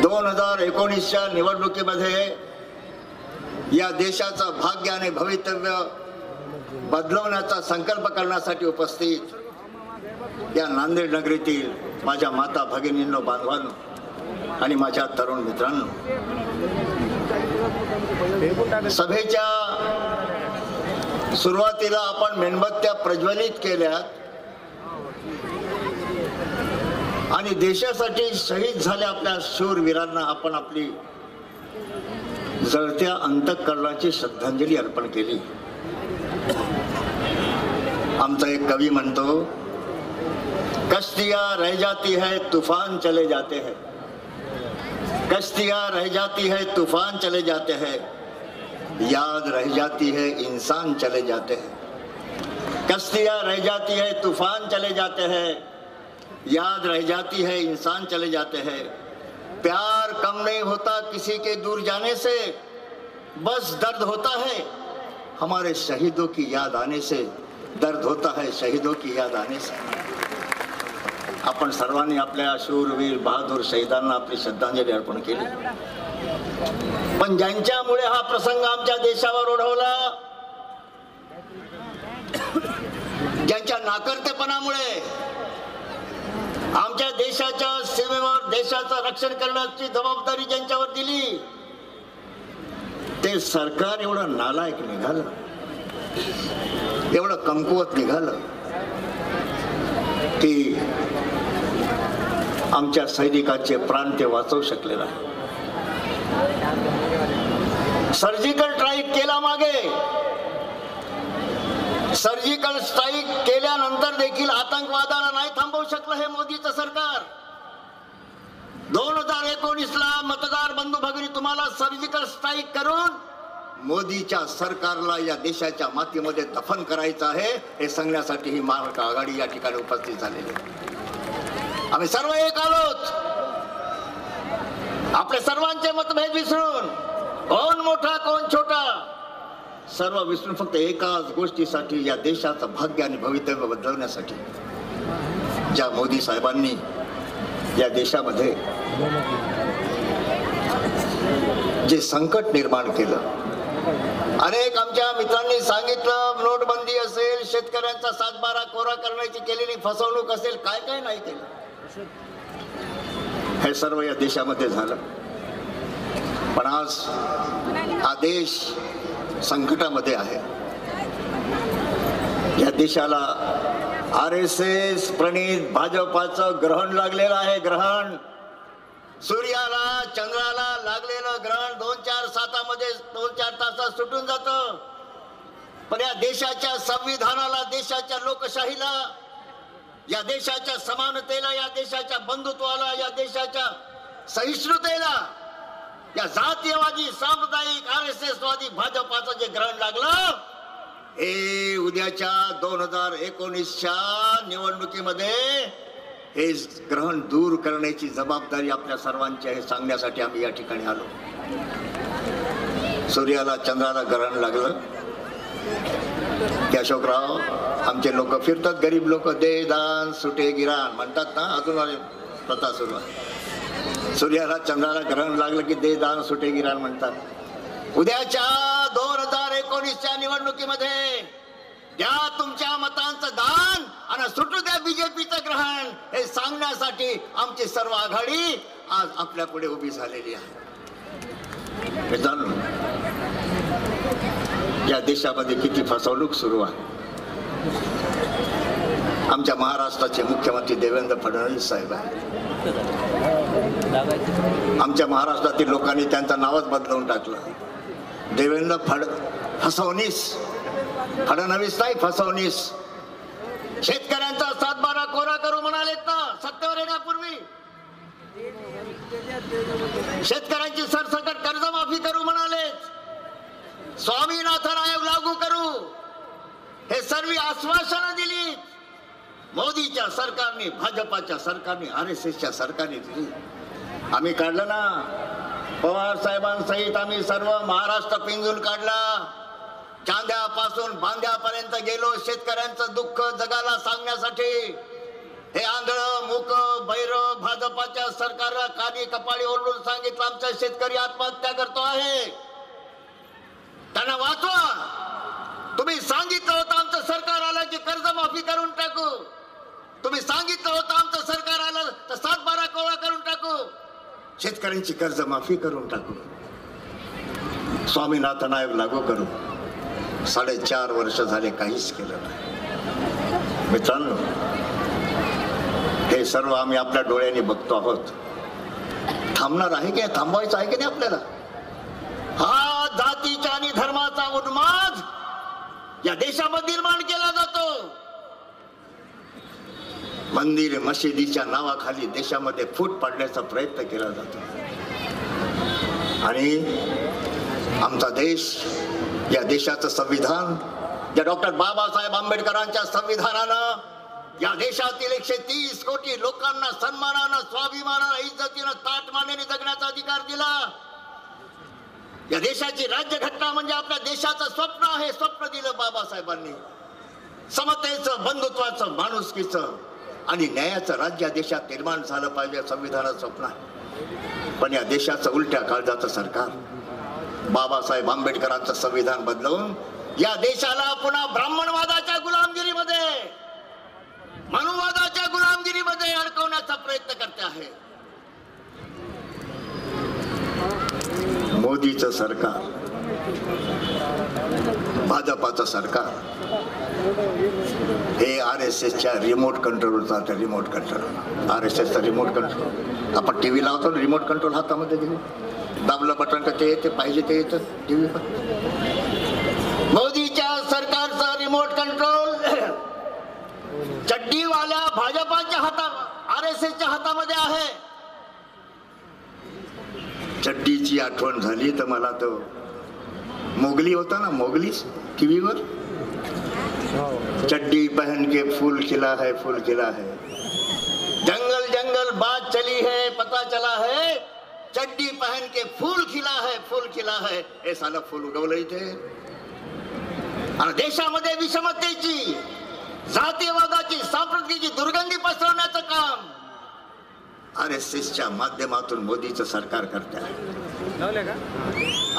2019च्या निवडणुकीमध्ये या देशाचं भाग्य आणि भवितव्य बदलवण्याचा संकल्प करण्यासाठी उपस्थित या नांदेड नगरीतील माझ्या माता भगिनींनो, बांधवांनो आणि माझ्या तरुण मित्रांनो, सभेच्या सुरुवातीला आपण मेणबत्त्या प्रज्वलित केल्यात आणि देशासाठी शहीद झाल्या आपल्या शूरवीरांना आपण आपली जळत्या अंतःकरणाची श्रद्धांजली अर्पण केली. आमचा एक कवी म्हणतो, कश्तियां रह जाती है तूफान चले जाते हैं, कश्तियां रह जाती है तूफान चले जाते हैं, याद रह जाती है इंसान चले जाते हैं. कश्तियां रह जाती है तूफान चले जाते हैं, याद रह जाती है इंसान चले जाते हैं. प्यार कम नहीं होता किसी के दूर जाने से, बस दर्द होता है हमारे शहीदों की याद आने से, दर्द होता है शहीदों की याद आने से. आपण सर्वांनी आपल्या शूरवीर बहादूर शहीदांना आपली श्रद्धांजली अर्पण केली. पण ज्यांच्यामुळे हा प्रसंग आमच्या देशावर ओढवला, ज्यांच्या नाकर्तेपणामुळे आमच्या देशाच्या सीमेवर देशाचं रक्षण करण्याची जबाबदारी ज्यांच्यावर दिली, ते सरकार एवढं नालायक निघालं, एवढं कमकुवत निघालं की आमच्या सैनिकांचे प्राण ते वाचवू शकले नाही. सर्जिकल स्ट्राईक केला मागे, सर्जिकल स्ट्राईक केल्यानंतर देखील आतंकवादाला नाही थांबवू शकलं हे मोदीचं सरकार. 2019ला मतदार बंधू भगिनी तुम्हाला सर्जिकल स्ट्राईक करून मोदीच्या सरकारला या देशाच्या मातीमध्ये दफन करायचं आहे हे सांगण्यासाठी ही महाराष्ट्र आघाडी या ठिकाणी उपस्थित झालेली आहे. आम्ही सर्व एक आलोत. आपले सर्वांचे मतभेद विसरून, कोण मोठा कोण छोटा, सर्व विसरून फक्त एकाच गोष्टीसाठी, या देशाचं भाग्य आणि भवितव्य बदलवण्यासाठी ज्या मोदी साहेबांनी या देशामध्ये जे संकट निर्माण केलं. अनेक आमच्या मित्रांनी सांगितलं, नोटबंदी असेल, शेतकऱ्यांचा 7/12 कोरा करण्याची केलेली फसवणूक असेल, काय काय नाही केलं, हे सर्व या देशामध्ये झालं. पण आज हा देश संकटामध्ये आहे. या देशाला RSS प्रणित भाजपाचं ग्रहण लागलेलं आहे. ग्रहण, सूर्याला चंद्राला लागलेलं ग्रहण 2-4 तासात सुटून जातं. पण या देशाच्या संविधानाला, देशाच्या लोकशाहीला, या देशाच्या समानतेला, या देशाच्या बंधुत्वाला, या देशाच्या सहिष्णुतेला या जातीयवादी सांप्रदायिक RSS वादी भाजपाचं जे ग्रहण लागलं, हे उद्याच्या 2019च्या निवडणुकीमध्ये हे ग्रहण दूर करण्याची जबाबदारी आपल्या सर्वांची आहे, सांगण्यासाठी आम्ही या ठिकाणी आलो. सूर्याला चंद्राला ग्रहण लागलं की अशोकराव, आमचे लोक फिरतात, गरीब लोक, दे दान सुटे गिराण म्हणतात ना, अजून प्रथा सुरू आहे. सूर्याला चंद्राला ग्रहण लागलं की दे दान सुटे गिराण म्हणतात. उद्याच्या 2019च्या निवडणुकीमध्ये द्या तुमच्या मतांचं दान आणि सुटू द्या बीजेपीचं ग्रहण, हे सांगण्यासाठी आमची सर्व आघाडी आज आपल्या पुढे उभी झालेली आहे. मित्रांनो, या देशामध्ये किती फसवणूक सुरू आहे. आमच्या महाराष्ट्राचे मुख्यमंत्री देवेंद्र फडणवीस साहेब आहेत. आमच्या महाराष्ट्रातील लोकांनी त्यांचं नावच बदलवून टाकलं. देवेंद्र फडणवीस नाही, फसवणीस. शेतकऱ्यांचा 7/12 कोरा करू म्हणालेत ना सत्तेवर येण्यापूर्वी. शेतकऱ्यांची सरसकट कर्जमाफी करू म्हणालेत. स्वामीनाथन आयोग लागू करू, हे सर्व आश्वासनं दिली मोदीच्या सरकारने, भाजपाच्या सरकारने, RSSच्या सरकारने दिली. आम्ही काढलं ना, पवार साहेबांसहित आम्ही सर्व महाराष्ट्र पिंजून काढला. चांद्यापासून बांद्यापर्यंत गेलो शेतकऱ्यांचं दुःख जगाला सांगण्यासाठी. हे आंधळ मूक बैर भाजपाच्या सरकारला कानी कपाळी ओरडून सांगितलं आमचा शेतकरी आत्महत्या करतो आहे, त्यांना वाचवा. तुम्ही सांगितलं होतं आमचं सरकार आलं की कर्जमाफी करून टाकू, तुम्ही सांगितलं होतं आमचं सरकार आलं तर 7-12 कोळा करून टाकू, शेतकऱ्यांची कर्जमाफी करून टाकू, स्वामीनाथन आयोग लागू करू. 4.5 वर्ष झाले काहीच केलं नाही. मित्रांनो, हे सर्व आम्ही आपल्या डोळ्यांनी बघतो आहोत. थांबणार आहे की थांबवायचं आहे की नाही आपल्याला? हा जातीच्या आणि धर्माचा उन्माद या देशामध्ये निर्माण केला जातो. मंदिर मशिदीच्या नावाखाली देशामध्ये फूट पाडण्याचा प्रयत्न केला जातो. आणि आमचा देश, या देशाचं संविधान, ज्या डॉक्टर बाबासाहेब आंबेडकरांच्या संविधानानं या देशातील 130 कोटी लोकांना सन्मानानं, स्वाभिमानानं, इज्जतीनं, ताटमानेने जगण्याचा अधिकार दिला. या देशाची राज्यघटना म्हणजे आपल्या देशाचं स्वप्न आहे. स्वप्न दिलं बाबासाहेबांनी. समतेचं, बंधुत्वाचं, माणुसकीचं आणि न्यायाचं राज्य या देशात निर्माण झालं पाहिजे, संविधानाचं स्वप्न आहे. पण या देशाचं उलट्या काळजाचं सरकार बाबासाहेब आंबेडकरांचं संविधान बदलवून या देशाला पुन्हा ब्राह्मणवादाच्या गुलामगिरीमध्ये, मनुवादाच्या गुलामगिरीमध्ये अडकवण्याचा प्रयत्न करते आहे. मोदीचं सरकार, भाजपाचं सरकार हे RSSच्या रिमोट कंट्रोल चालतं. रिमोट कंट्रोल, RSSचा रिमोट कंट्रोल. आपण टीव्ही लावतो, रिमोट कंट्रोल हातामध्ये घेऊन दाबलं बटन का ते येते, पाहिजे ते येतं टीव्हीवर. मोदीच्या सरकारचा रिमोट कंट्रोल चड्डीवाल्या भाजपाच्या हातात, RSSच्या हातामध्ये आहे. चड्डीची आठवण झाली तर मला तो मोगली होता ना, मोगली टीव्हीवर, चड्डी पहन के फूल खिला है, फूल खिला है, जंगल जंगल बात चली है, पता चला है, चड्डी पहन के फूल खिला है, फूल खिला है. हे साला फूल उगवलं इथे. आणि देशामध्ये विषमतेची, जातीवादाची, सांप्रदायिकी दुर्गंधी पसरवण्याचं काम RSSच्या माध्यमातून मोदीचं सरकार करते आहे.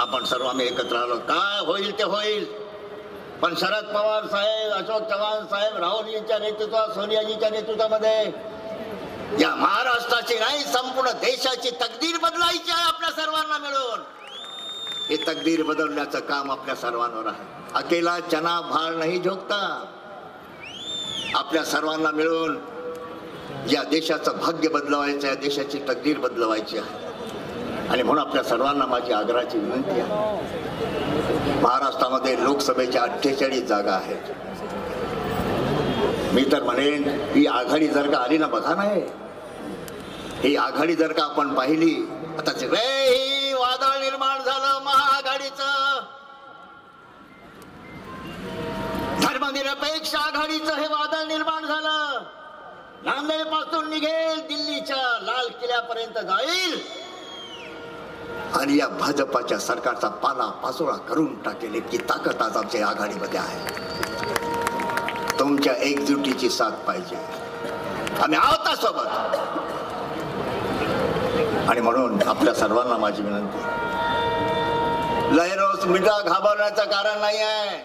आपण सर्व आम्ही एकत्र आलो, काय होईल ते होईल. पण शरद पवार साहेब, अशोक चव्हाण साहेब, राहुलजींच्या नेतृत्वात, सोनियाजींच्या नेतृत्वामध्ये या महाराष्ट्राची नाही, संपूर्ण देशाची तकदीर बदलायची आहे आपल्या सर्वांना मिळून. हे तकदीर बदलण्याचं काम आपल्या सर्वांवर आहे. अकेला चना भार नाही झोकता. आपल्या सर्वांना मिळून या देशाचं भाग्य बदलवायचं, या देशाची तकदीर बदलवायची आहे. आणि म्हणून आपल्या सर्वांना माझी आग्रहाची विनंती आहे. महाराष्ट्रामध्ये लोकसभेच्या 48 जागा आहेत. मी तर म्हणेन ही आघाडी जर का आली ना, बघा नाही, ही आघाडी जर का आपण पाहिली, आता ही वादळ निर्माण झालं महाआघाडीचं, धर्मनिरपेक्ष आघाडीचं हे वादळ निर्माण झालं. नांदेड पासून निघेल, दिल्लीच्या लाल किल्ल्यापर्यंत जाईल आणि या भाजपाच्या सरकारचा पाला पाचोळा करून टाकेल इतकी ताकद आज आमच्या आघाडीमध्ये आहे. तुमच्या एकजुटीची साथ पाहिजे. आम्ही आहोत सोबत. आणि म्हणून आपल्या सर्वांना माझी विनंती, लहरोस मिठा घाबरण्याचं कारण नाही आहे.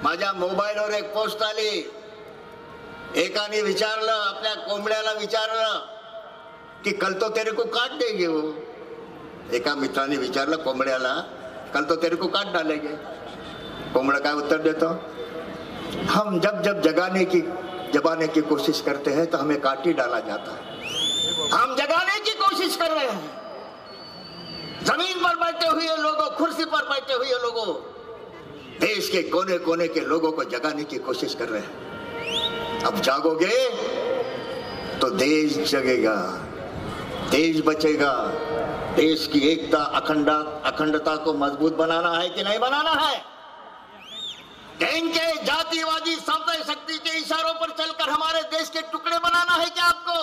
माझ्या मोबाईलवर एक पोस्ट आली. एकाने विचारलं, आपल्या कोंबड्याला विचारलं की कल तो तेरे को काट देंगे वो. एका मित्राने विचारलं कोंबड्याला, कल तो तेरे को काट डालेंगे. कोंबड़ा काय उत्तर देतो, हम जब जब जगाने की कोशिश करते हैं तो हमें काट ही डाला जाता है. हम जगाने की कोशिश कर रहे हैं. जमीन पर बैठे हुए लोगों, कुर्सी पर बैठे हुए लोगों, देश के कोने कोने के लोगों को जगाने की कोशिश कर रहे हैं. अब जागोगे तो देश जगेगा, देश बचेगा. देश की एकता, अखंडता को मजबूत बनाना है कि नहीं बनाना है? इनके जातिवादी सांप्रदायिक शक्ति के इशारों पर चलकर हमारे देश के टुकड़े बनाना है क्या आपको?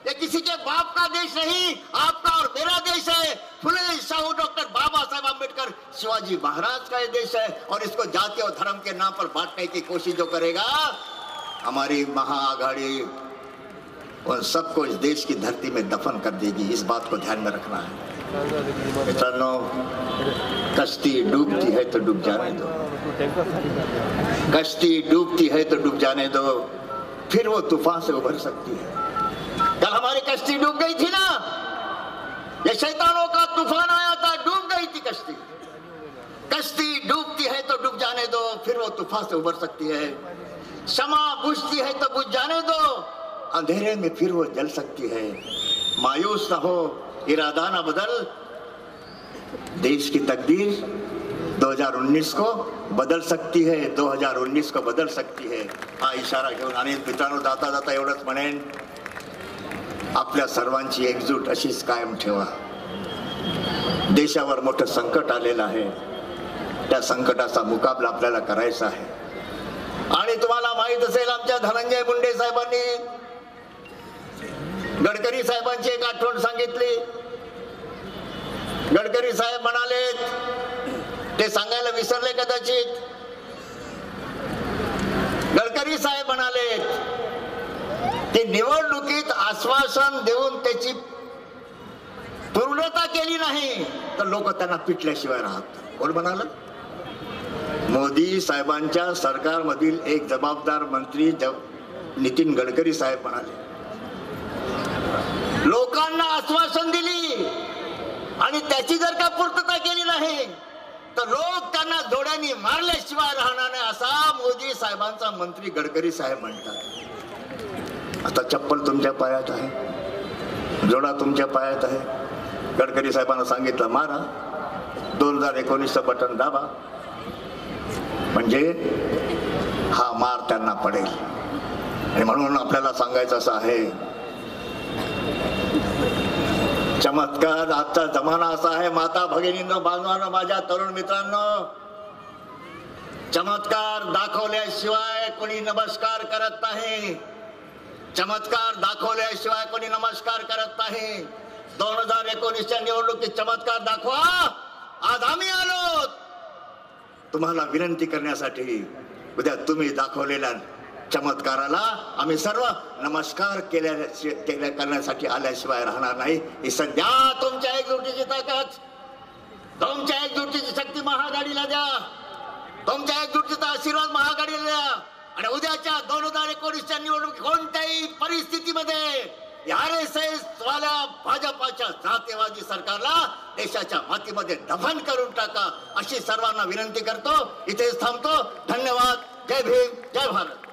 ये किसी के बाप का देश नहीं, आपका और मेरा देश है. फुले शाहू, डॉक्टर बाबा साहेब आंबेडकर, शिवाजी महाराज का ये देश है. और इसको जाति और धर्म के नाम पर बांटने की कोशिश जो करेगा हमारी महाआघाड़ी उन सबको इस देश की धरती में दफन कर देगी, इस बात को ध्यान में रखना है। मित्रांनो, कश्ती डूबती है तो डूब जाने दो, कश्ती डूबती है तो डूब जाने दो, फिर वो तूफान से उभर सकती है। कल हमारी कश्ती डूब गई थी ना, ये शैतानों का तूफान आया था, डूब गई थी कश्ती। कश्ती डूबती है तो डूब जाने दो, फिर वो तूफान से उभर सकती है। शमा बुझती है तो बुझ जाने दो, अंधेरे में फिर वो जल सकती है। मायूस ना हो, इरादा ना बदल, देश की तकदीर 2019 को बदल सकती है, 2019 को बदल सकती है, हा इशारा घेऊन आणि मित्रांनो जाता जाता एवढंच म्हणेन, आपल्या सर्वांची एकजूट अशीच कायम ठेवा। देशावर मोठं संकट आलेलं आहे, त्या संकटाचा मुकाबला आपल्याला करायचा आहे। आणि तुम्हाला माहित असेल, आमच्या धनंजय मुंडे साहेबांनी गडकरी साहेबांची एक आठवण सांगितली। गडकरी साहेब म्हणाले, ते सांगायला विसरले कदाचित, गडकरी साहेब म्हणाले की निवडणुकीत आश्वासन देऊन त्याची पूर्णता केली नाही तर लोक त्यांना पिटल्याशिवाय राहत। कोण म्हणाल? मोदी साहेबांच्या सरकारमधील एक जबाबदार मंत्री नितीन गडकरी साहेब म्हणाले, लोकांना आश्वासन दिली आणि त्याची जर का पूर्तता केली नाही तर लोक त्यांना जोड्यांनी मारल्याशिवाय राहणार नाही, असा मोदी साहेबांचा मंत्री गडकरी साहेब म्हणतात। आता चप्पल तुमच्या पायात आहे, जोडा तुमच्या पायात आहे। गडकरी साहेबांना सांगितलं, मारा 2019चं बटन दाबा, म्हणजे हा मार त्यांना पडेल। आणि म्हणून आपल्याला सांगायचं असं आहे, चमत्कार आजचा जमाना असा आहे, माता भगिनींनो, बांधवांनो, माझ्या तरुण मित्रांनो, चमत्कार दाखवल्याशिवाय कोणी नमस्कार करत नाही, चमत्कार दाखवल्याशिवाय कोणी नमस्कार करत नाही। 2019च्या निवडणुकीत चमत्कार दाखवा, आज आम्ही आलो तुम्हाला विनंती करण्यासाठी। उद्या तुम्ही दाखवलेल्या चमत्काराला आम्ही सर्व नमस्कार करण्यासाठी आल्याशिवाय राहणार नाही। ही सध्या तुमच्या एकजुटीची ताकद, तुमच्या एकजुटीची शक्ती महाआघाडीला द्या, तुमच्या एकजुटीचा आशीर्वाद महाआघाडीला द्या। आणि उद्याच्या 2019च्या निवडणुकीत कोणत्याही परिस्थितीमध्ये RSS वाल्या भाजपाच्या जातीवादी सरकारला देशाच्या मातीमध्ये दफन करून टाका, अशी सर्वांना विनंती करतो। इथेच थांबतो। धन्यवाद। जय भीम, जय भारत।